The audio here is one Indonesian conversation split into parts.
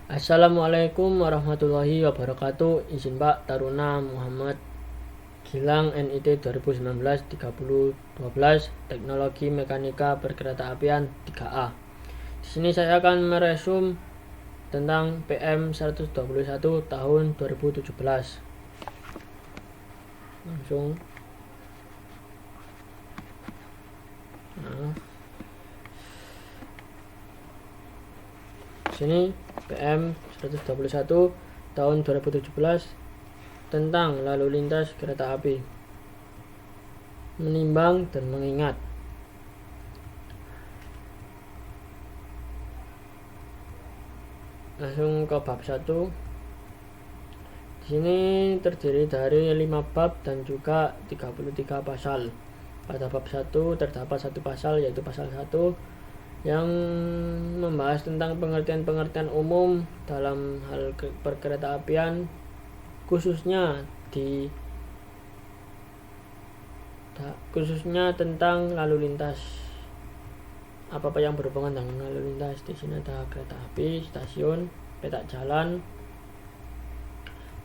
Assalamualaikum warahmatullahi wabarakatuh. Izin Pak Taruna Muhammad Gilang NIT 2019 3012 Teknologi Mekanika Perkeretaapian 3A. Di sini saya akan meresum tentang PM 121 tahun 2017. Langsung. Sini PM 121 tahun 2017 tentang lalu lintas kereta api. Menimbang dan mengingat. Langsung ke bab 1. Di sini terdiri dari 5 bab dan juga 33 pasal. Pada bab 1 terdapat 1 pasal, yaitu pasal 1 yang membahas tentang pengertian-pengertian umum dalam hal perkeretaapian, khususnya tentang lalu lintas. Apa yang berhubungan dengan lalu lintas? Di sini ada kereta api, stasiun, peta jalan,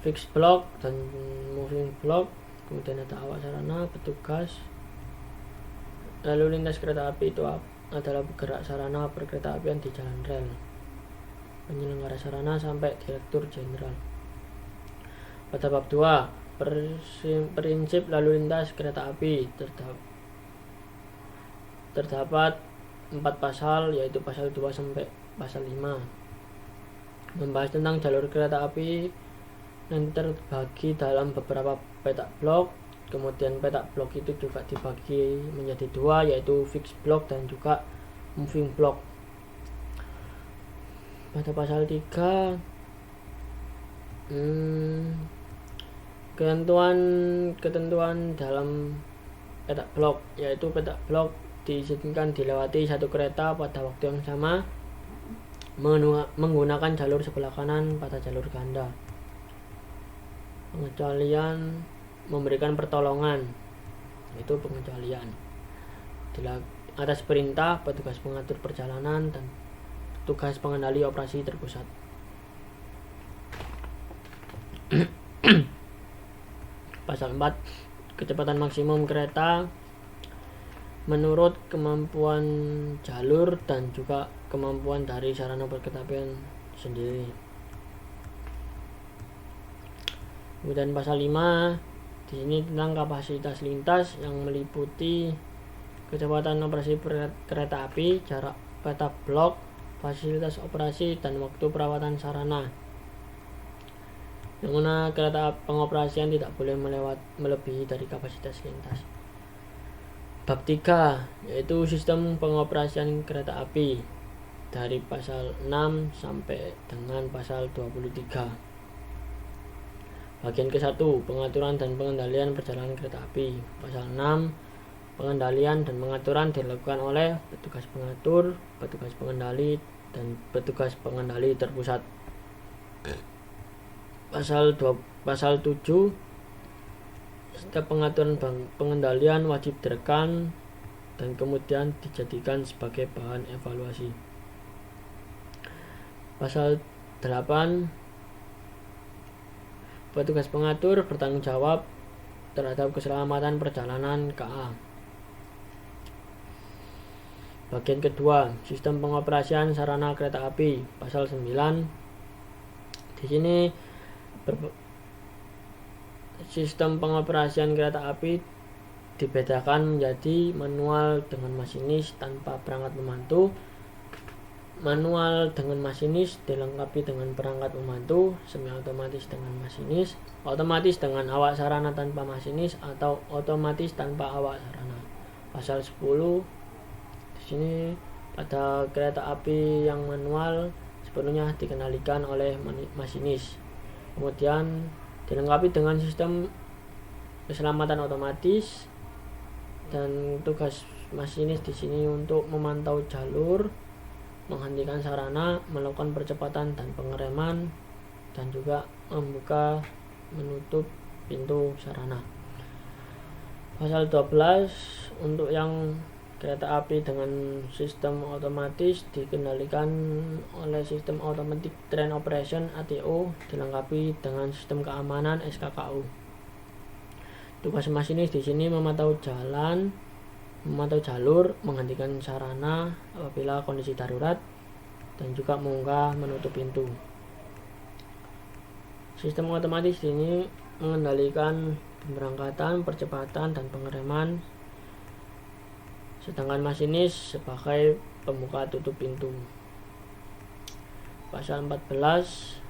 fixed block dan moving block. Kemudian ada awak sarana, petugas. Lalu lintas kereta api itu adalah bergerak sarana perkeretaapian di jalan rel, penyelenggara sarana sampai direktur jenderal. Pada bab 2, prinsip lalu lintas kereta api, terdapat 4 pasal, yaitu pasal 2 sampai pasal 5, membahas tentang jalur kereta api yang terbagi dalam beberapa petak blok. Kemudian petak blok itu juga dibagi menjadi 2, yaitu fixed block dan juga moving block. Pada pasal 3, ketentuan dalam petak blok, yaitu petak blok diizinkan dilewati satu kereta pada waktu yang sama menggunakan jalur sebelah kanan pada jalur ganda. Pengecualian memberikan pertolongan, itu pengecualian atas perintah petugas pengatur perjalanan dan petugas pengendali operasi terpusat. Pasal 4, kecepatan maksimum kereta menurut kemampuan jalur dan juga kemampuan dari sarana perkeretaapian sendiri. Kemudian pasal 5, di sini tentang kapasitas lintas yang meliputi kecepatan operasi kereta api, jarak petak blok, fasilitas operasi, dan waktu perawatan sarana. Yang mana kereta pengoperasian tidak boleh melebihi dari kapasitas lintas. Bab 3, yaitu sistem pengoperasian kereta api, dari pasal 6 sampai dengan pasal 23. Bagian ke-1, pengaturan dan pengendalian perjalanan kereta api. Pasal 6, pengendalian dan pengaturan dilakukan oleh petugas pengatur, petugas pengendali, dan petugas pengendali terpusat. Pasal 7, setiap pengaturan pengendalian wajib direkam dan kemudian dijadikan sebagai bahan evaluasi. Pasal 8, petugas pengatur bertanggung jawab terhadap keselamatan perjalanan KA. Bagian kedua, sistem pengoperasian sarana kereta api. Pasal 9. Di sini sistem pengoperasian kereta api dibedakan menjadi manual dengan masinis tanpa perangkat pembantu, manual dengan masinis dilengkapi dengan perangkat pembantu, semi otomatis dengan masinis, otomatis dengan awak sarana tanpa masinis, atau otomatis tanpa awak sarana. Pasal 10, di sini pada kereta api yang manual sepenuhnya dikendalikan oleh masinis. Kemudian dilengkapi dengan sistem keselamatan otomatis, dan tugas masinis di sini untuk memantau jalur, menghentikan sarana, melakukan percepatan dan pengereman, dan juga membuka menutup pintu sarana. Pasal 12, untuk yang kereta api dengan sistem otomatis dikendalikan oleh sistem Automatic Train Operation (ATO), dilengkapi dengan sistem keamanan (SKKO). Tugas masinis di sini memantau jalur, menghentikan sarana apabila kondisi darurat, dan juga mengunggah menutup pintu. Sistem otomatis ini mengendalikan pemberangkatan, percepatan, dan pengereman, sedangkan masinis sebagai pembuka tutup pintu. Pasal 14,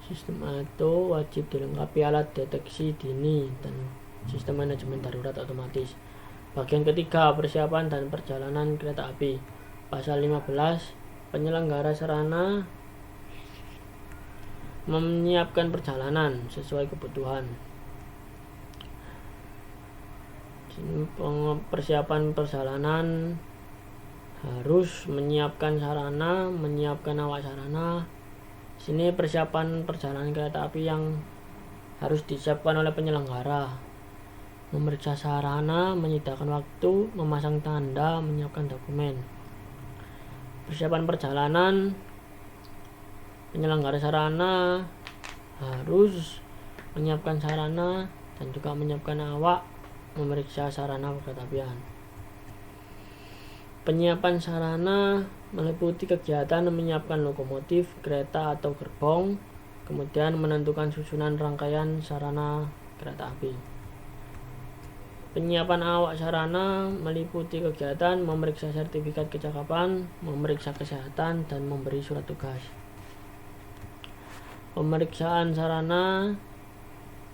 sistem ATO wajib dilengkapi alat deteksi dini dan sistem manajemen darurat otomatis. Bagian ketiga, persiapan dan perjalanan kereta api. Pasal 15, penyelenggara sarana menyiapkan perjalanan sesuai kebutuhan. Persiapan perjalanan harus menyiapkan sarana, menyiapkan awak sarana. Sini persiapan perjalanan kereta api yang harus disiapkan oleh penyelenggara: memeriksa sarana, menyediakan waktu, memasang tanda, menyiapkan dokumen. Persiapan perjalanan, penyelenggara sarana harus menyiapkan sarana dan juga menyiapkan awak, memeriksa sarana perkereta-apian. Penyiapan sarana meliputi kegiatan menyiapkan lokomotif, kereta atau gerbong, kemudian menentukan susunan rangkaian sarana kereta api. Penyiapan awak sarana meliputi kegiatan memeriksa sertifikat kecakapan, memeriksa kesehatan, dan memberi surat tugas. Pemeriksaan sarana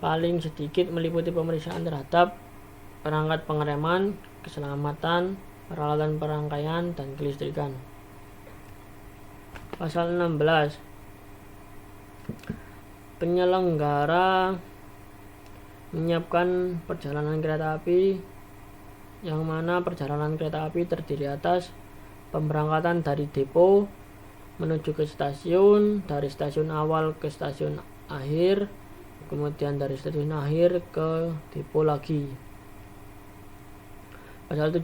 paling sedikit meliputi pemeriksaan terhadap perangkat pengereman, keselamatan, peralatan perangkaian, dan kelistrikan. Pasal 16, penyelenggara menyiapkan perjalanan kereta api, yang mana perjalanan kereta api terdiri atas pemberangkatan dari depo menuju ke stasiun, dari stasiun awal ke stasiun akhir, kemudian dari stasiun akhir ke depo lagi. Pasal 17,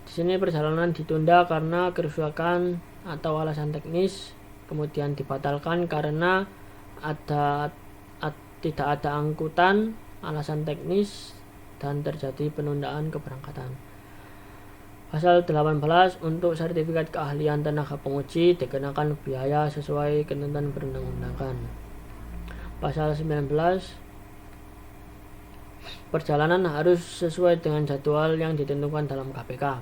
di sini perjalanan ditunda karena kerusakan atau alasan teknis, kemudian dibatalkan karena tidak ada angkutan, alasan teknis, dan terjadi penundaan keberangkatan. Pasal 18, untuk sertifikat keahlian tenaga penguji dikenakan biaya sesuai ketentuan perundang-undangan. Pasal 19, perjalanan harus sesuai dengan jadwal yang ditentukan dalam KPK.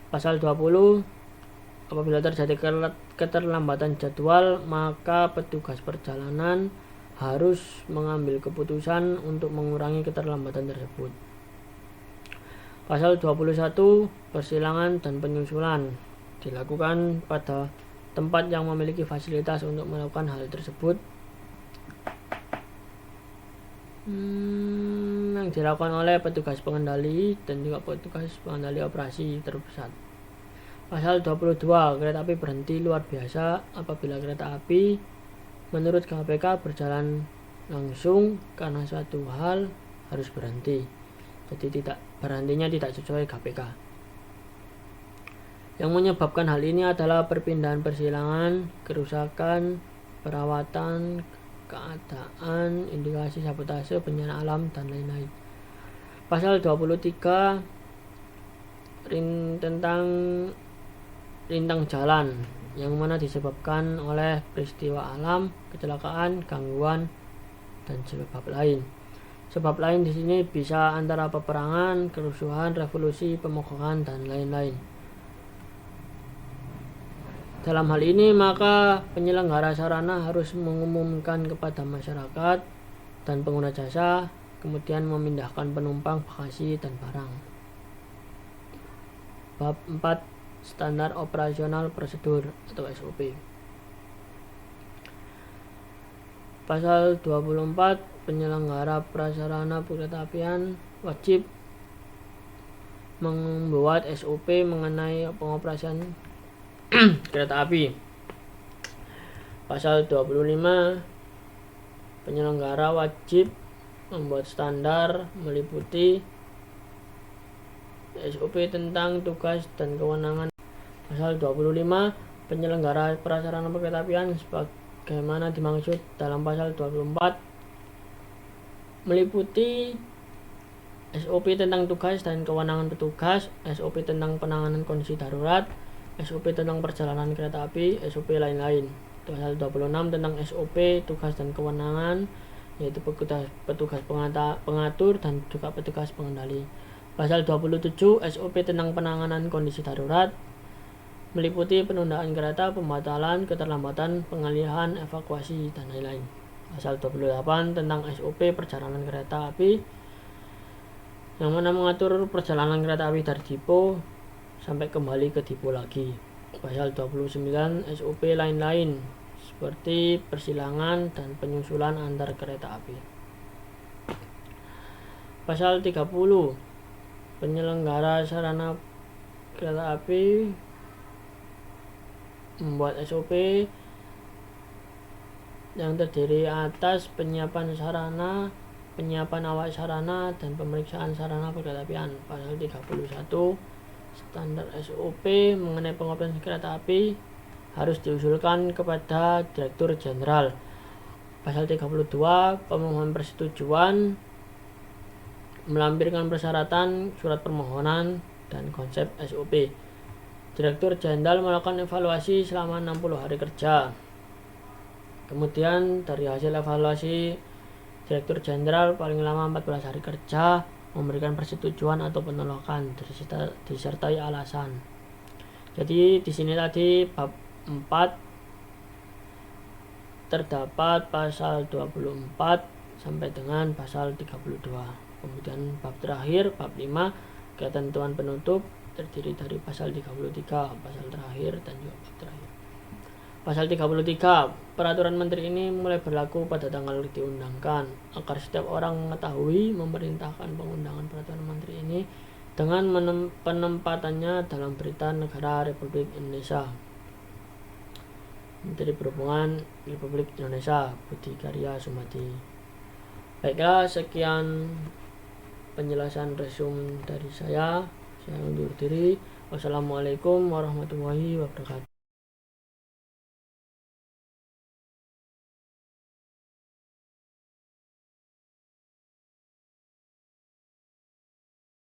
Pasal 20, apabila terjadi keterlambatan jadwal, maka petugas perjalanan harus mengambil keputusan untuk mengurangi keterlambatan tersebut. Pasal 21, persilangan dan penyusulan dilakukan pada tempat yang memiliki fasilitas untuk melakukan hal tersebut, yang dilakukan oleh petugas pengendali dan juga petugas pengendali operasi terpusat. Pasal 22, kereta api berhenti luar biasa apabila kereta api menurut KPK berjalan langsung karena suatu hal harus berhenti. Jadi berhentinya tidak sesuai KPK. Yang menyebabkan hal ini adalah perpindahan persilangan, kerusakan, perawatan, keadaan, indikasi sabotase, bencana alam, dan lain-lain. Pasal 23, tentang rintang jalan, yang mana disebabkan oleh peristiwa alam, kecelakaan, gangguan, dan sebab lain. Sebab lain di sini bisa antara peperangan, kerusuhan, revolusi, pemogokan, dan lain-lain. Dalam hal ini, maka penyelenggara sarana harus mengumumkan kepada masyarakat dan pengguna jasa, kemudian memindahkan penumpang, bagasi, dan barang. Bab 4, standar operasional prosedur atau SOP. Pasal 24, penyelenggara prasarana perkereta-apian wajib membuat SOP mengenai pengoperasian kereta api. Pasal 25, penyelenggara wajib membuat standar meliputi SOP tentang tugas dan kewenangan. Pasal 25 penyelenggara prasarana perkeretaapian sebagaimana dimaksud dalam pasal 24 meliputi SOP tentang tugas dan kewenangan petugas, SOP tentang penanganan kondisi darurat, SOP tentang perjalanan kereta api, SOP lain-lain. Pasal 26 tentang SOP tugas dan kewenangan, yaitu petugas pengatur dan juga petugas pengendali. Pasal 27 SOP tentang penanganan kondisi darurat meliputi penundaan kereta, pembatalan, keterlambatan, pengalihan, evakuasi, dan lain-lain. Pasal 28 tentang SOP perjalanan kereta api, yang mana mengatur perjalanan kereta api dari depo sampai kembali ke depo lagi. Pasal 29 SOP lain-lain seperti persilangan dan penyusulan antar kereta api. Pasal 30 penyelenggara sarana kereta api membuat SOP yang terdiri atas penyiapan sarana, penyiapan awak sarana, dan pemeriksaan sarana perkeretaapian. Pasal 31 standar SOP mengenai pengoperasian kereta api harus diusulkan kepada Direktur Jenderal. Pasal 32 pemohon persetujuan melampirkan persyaratan surat permohonan dan konsep SOP. Direktur Jenderal melakukan evaluasi selama 60 hari kerja. Kemudian dari hasil evaluasi, Direktur Jenderal paling lama 14 hari kerja memberikan persetujuan atau penolakan disertai alasan. Jadi di sini tadi bab 4 terdapat pasal 24 sampai dengan pasal 32. Kemudian bab terakhir, bab 5, ketentuan penutup terdiri dari pasal 33, pasal terakhir dan juga bab terakhir. Pasal 33, peraturan menteri ini mulai berlaku pada tanggal diundangkan, agar setiap orang mengetahui memerintahkan pengundangan peraturan menteri ini dengan penempatannya dalam Berita Negara Republik Indonesia. Menteri Perhubungan Republik Indonesia Budi Karya Sumadi. Baiklah, sekian penjelasan resume dari saya undur diri. Wassalamualaikum warahmatullahi wabarakatuh.